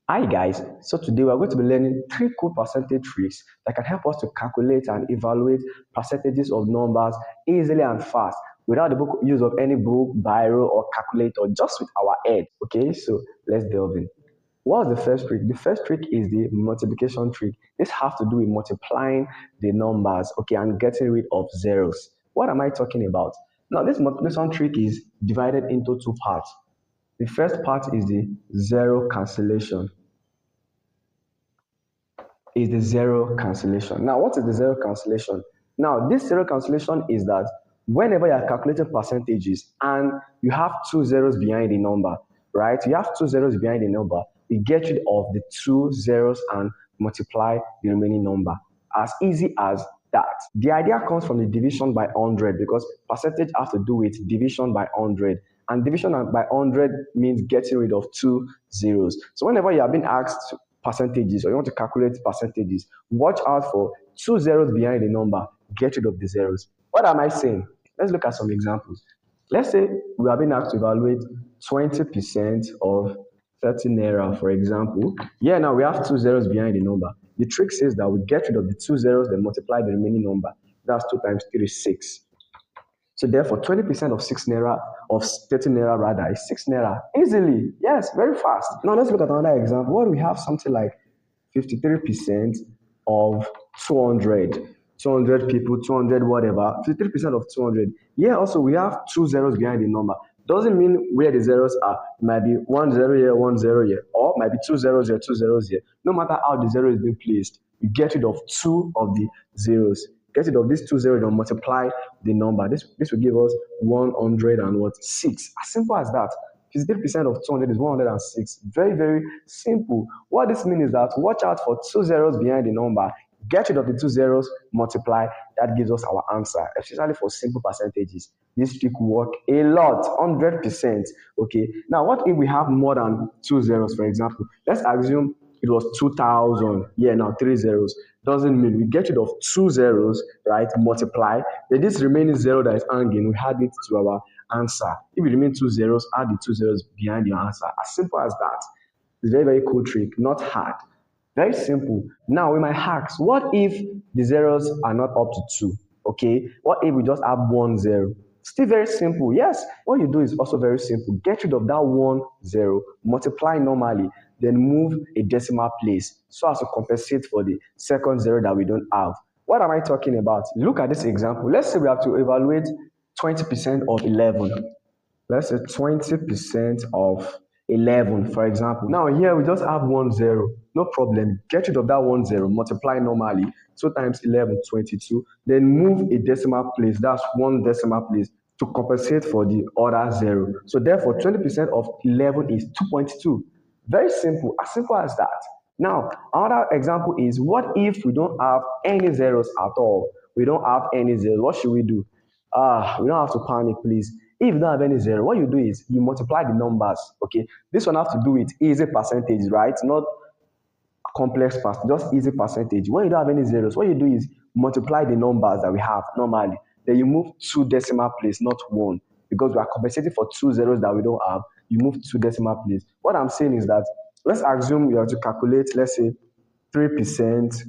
Hi guys, so today we're going to be learning three cool percentage tricks that can help us to calculate and evaluate percentages of numbers easily and fast without the use of any book, biro or calculator, just with our head. Okay, so let's delve in. What's the first trick? The first trick is the multiplication trick. This has to do with multiplying the numbers, okay, and getting rid of zeros. What am I talking about? Now, this multiplication trick is divided into two parts. The first part is the zero cancellation. Is the zero cancellation. Now, what is the zero cancellation? Now, this zero cancellation is that whenever you are calculating percentages and you have two zeros behind the number, right? You have two zeros behind the number, you get rid of the two zeros and multiply the remaining number. As easy as that. The idea comes from the division by 100 because percentage has to do with division by 100. And division by 100 means getting rid of two zeros. So whenever you are being asked percentages or you want to calculate percentages, watch out for two zeros behind the number, get rid of the zeros. What am I saying? Let's look at some examples. Let's say we are being asked to evaluate 20% of 30 naira, for example. Yeah, now we have two zeros behind the number. The trick says that we get rid of the two zeros, then multiply the remaining number. That's 2 times 3 is 6. So therefore, 20% of 6 naira, of 30 naira rather, is 6 naira. Easily. Yes, very fast. Now let's look at another example. What we have something like 53% of 200. 200 people, 200 whatever, 53% of 200. Yeah, also we have two zeros behind the number. Doesn't mean where the zeros are. It might be 1 0 here, 1 0 here, or might be two zeros here, two zeros here. No matter how the zero is being placed, you get rid of two of the zeros. Get rid of these two zeros and multiply the number. This will give us 100 and what? 6. As simple as that. 53% of 200 is 106. Very, very simple. What this means is that watch out for two zeros behind the number. Get rid of the two zeros, multiply. That gives us our answer, especially for simple percentages. This trick will work a lot, 100%. Okay. Now, what if we have more than two zeros, for example? Let's assume it was 2000. Yeah, now three zeros. Doesn't mean we get rid of two zeros, right? Multiply. Then this remaining zero that is hanging, we add it to our answer. If it remains two zeros, add the two zeros behind your answer. As simple as that. It's a very, very cool trick, not hard. Very simple. Now we might ask, what if the zeros are not up to 2? Okay, what if we just have 1 0? Still very simple. Yes, what you do is also very simple. Get rid of that 1 0, multiply normally, then move a decimal place so as to compensate for the second zero that we don't have. What am I talking about? Look at this example. Let's say we have to evaluate 20% of 11. Let's say 20% of 11, for example. Now here we just have 1 0. No problem. Get rid of that 1 0. Multiply normally. 2 times 11, 22. Then move a decimal place. That's one decimal place to compensate for the other 0. So therefore, 20% of 11 is 2.2. Very simple as that. Now, another example is, what if we don't have any zeros at all? We don't have any zeros. What should we do? We don't have to panic, please. If you don't have any zero, what you do is you multiply the numbers. Okay, this one has to do with easy percentage, right? Not complex just easy percentage. When you don't have any zeros, what you do is multiply the numbers that we have normally. Then you move two decimal place, not one, because we are compensating for two zeros that we don't have. You move two decimal place. What I'm saying is that let's assume you have to calculate, let's say, 3%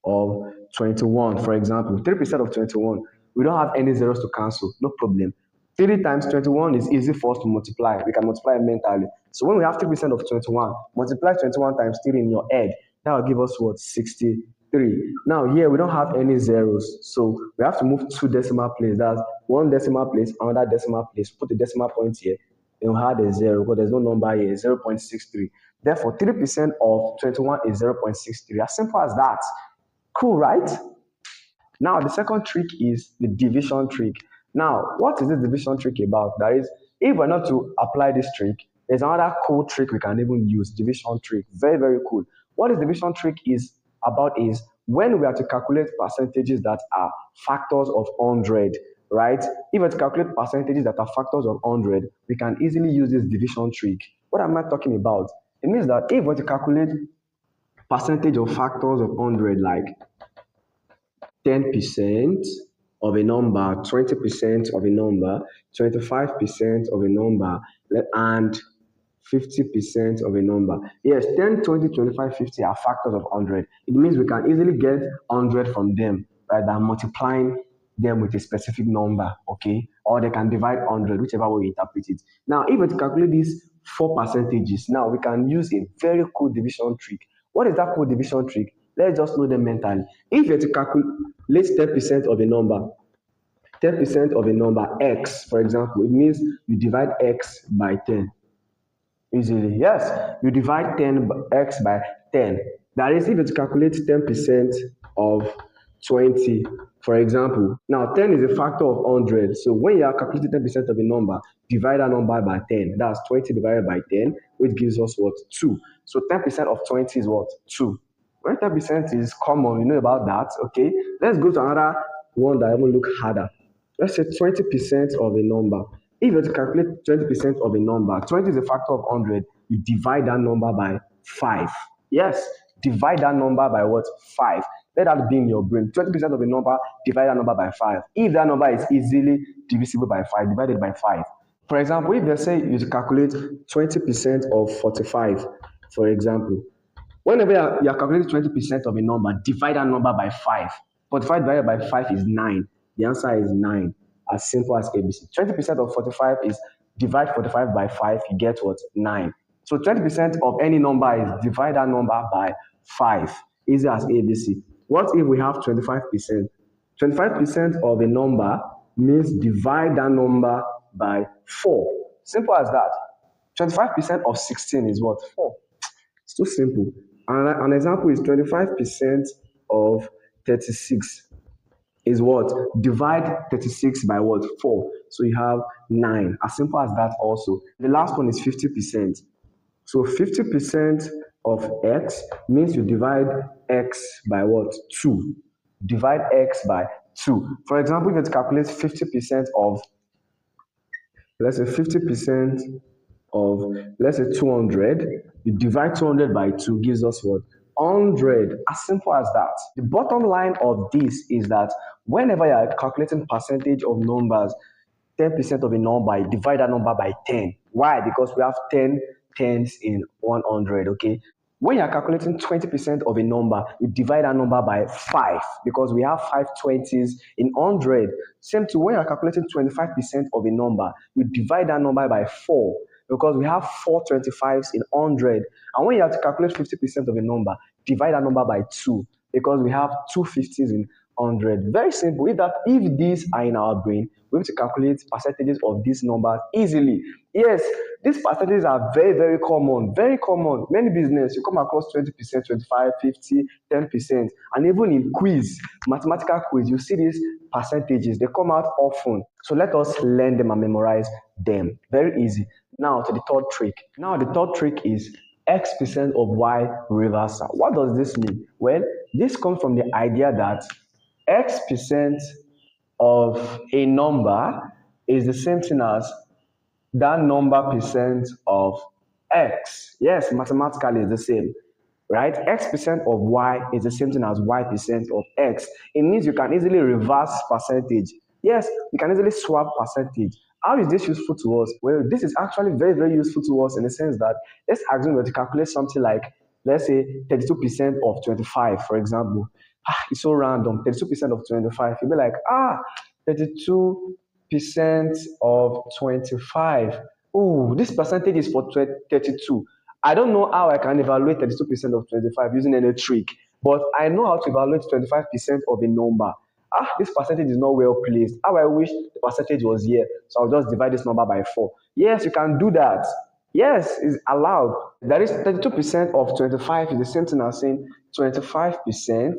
of 21, for example. 3% of 21. We don't have any zeros to cancel. No problem. 3 times 21 is easy for us to multiply. We can multiply mentally. So when we have 3% of 21, multiply 21 times 3 in your head. That will give us what? 63. Now here we don't have any zeros. So we have to move two decimal places. That's one decimal place, another decimal place. Put the decimal point here. Then we have a 0 because there's no number here, 0.63. Therefore, 3% of 21 is 0.63. As simple as that. Cool, right? Now, the second trick is the division trick. Now, what is this division trick about? That is, if we're not to apply this trick, there's another cool trick we can even use, division trick. Very, very cool. What this division trick is about is when we have to calculate percentages that are factors of 100, right? If we have to calculate percentages that are factors of 100, we can easily use this division trick. What am I talking about? It means that if we have to calculate percentage of factors of 100, like 10% of a number, 20% of a number, 25% of a number, and 50% of a number. Yes, 10, 20, 25, 50 are factors of 100. It means we can easily get 100 from them, right, by multiplying them with a specific number, okay? Or they can divide 100, whichever way you interpret it. Now, if we calculate these 4 percentages, now we can use a very cool division trick. What is that cool division trick? Let's just know them mentally. If you to calculate 10% of a number, 10% of a number x, for example, it means you divide x by 10 easily. Yes, you divide 10x by 10. That is, if you calculate 10% of 20, for example. Now, 10 is a factor of 100. So when you are calculating 10% of a number, divide that number by 10. That's 20 divided by 10, which gives us what? 2. So 10% of 20 is what? 2. When 10% is common, you know about that, okay? Let's go to another one that even look harder. Let's say 20% of a number. If you were to calculate 20% of a number, 20 is a factor of 100, you divide that number by 5. Yes, divide that number by what? 5. Let that be in your brain. 20% of a number, divide that number by 5. If that number is easily divisible by 5, divide it by 5. For example, if they say you calculate 20% of 45, for example, whenever you are calculating 20% of a number, divide that number by 5. 45 divided by 5 is 9. The answer is 9. As simple as ABC. 20% of 45 is divide 45 by 5, you get what? 9. So 20% of any number is divide that number by 5. Easy as ABC. What if we have 25%? 25% of a number means divide that number by 4. Simple as that. 25% of 16 is what? 4. It's too simple. An example is 25% of 36 is what? Divide 36 by what? 4. So you have 9. As simple as that also. The last one is 50%. So 50% of x means you divide x by what? 2. Divide x by 2. For example, if you calculate 50% of, let's say 50% of, let's say 200, you divide 200 by 2 gives us what? 100. As simple as that. The bottom line of this is that whenever you are calculating percentage of numbers, 10% of a number, divide that number by 10. Why? Because we have 10 tens in 100, okay? When you are calculating 20% of a number, you divide that number by 5 because we have 5 20s in 100. Same to when you are calculating 25% of a number, you divide that number by 4 because we have 4 25s in 100. And when you have to calculate 50% of a number, divide that number by 2 because we have 2 50s in 100. Very simple. If these are in our brain, we have to calculate percentages of these numbers easily. Yes, these percentages are very, very common. Very common. Many business, you come across 20%, 25, 50, 10%. And even in quiz, mathematical quiz, you see these percentages. They come out often. So let us learn them and memorize them. Very easy. Now to the third trick. Now the third trick is X% of Y reversal. What does this mean? Well, this comes from the idea that X% of a number is the same thing as that number percent of X. Yes, mathematically it's the same, right? X% of Y is the same thing as Y% of X. It means you can easily reverse percentage. Yes, you can easily swap percentage. How is this useful to us? Well, this is actually very, very useful to us in the sense that let's assume we're to calculate something like, let's say 32% of 25, for example. It's so random. 32% of 25. You'll be like, 32% of 25. Oh, this percentage is for 32. I don't know how I can evaluate 32% of 25 using any trick, but I know how to evaluate 25% of a number. This percentage is not well placed. How I wish the percentage was here. So I'll just divide this number by 4. Yes, you can do that. Yes, it's allowed. That is 32% of 25 is the same thing as saying 25%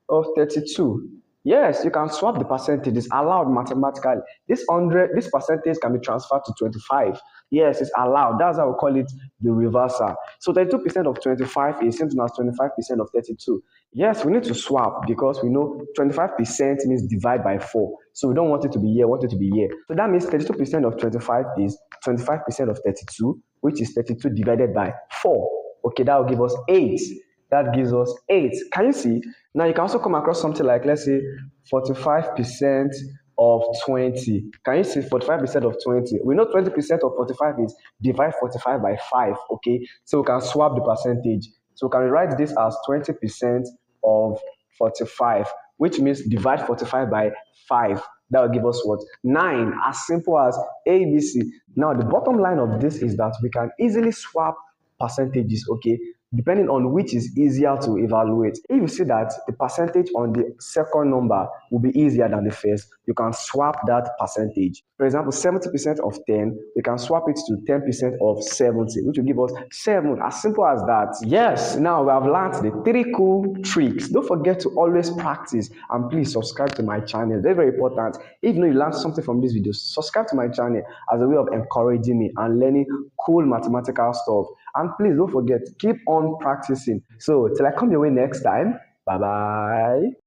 of 32. Yes, you can swap the percentage. It's allowed mathematically. This percentage can be transferred to 25. Yes, it's allowed. That's how we call it the reversal. So 32% of 25 is same thing as 25% of 32. Yes, we need to swap because we know 25% means divide by 4. So we don't want it to be here, we want it to be here. So that means 32% of 25 is 25% of 32, which is 32 divided by 4. Okay, that will give us 8. That gives us 8. Can you see? Now you can also come across something like, let's say 45% of 20. Can you see 45% of 20? We know 20% of 45 is divide 45 by 5, okay? So we can swap the percentage. So we can write this as 20% of 45, which means divide 45 by 5. That will give us what? 9. As simple as ABC. Now, the bottom line of this is that we can easily swap percentages, okay, depending on which is easier to evaluate. If you see that the percentage on the second number will be easier than the first, you can swap that percentage. For example, 70% of 10, we can swap it to 10% of 70, which will give us 7. As simple as that. Yes, now we have learned the 3 cool tricks. Don't forget to always practice, and please subscribe to my channel. Very, very important. If you know you learned something from this video, subscribe to my channel as a way of encouraging me and learning cool mathematical stuff. And please don't forget, keep on practicing. So till I come your way next time, bye bye.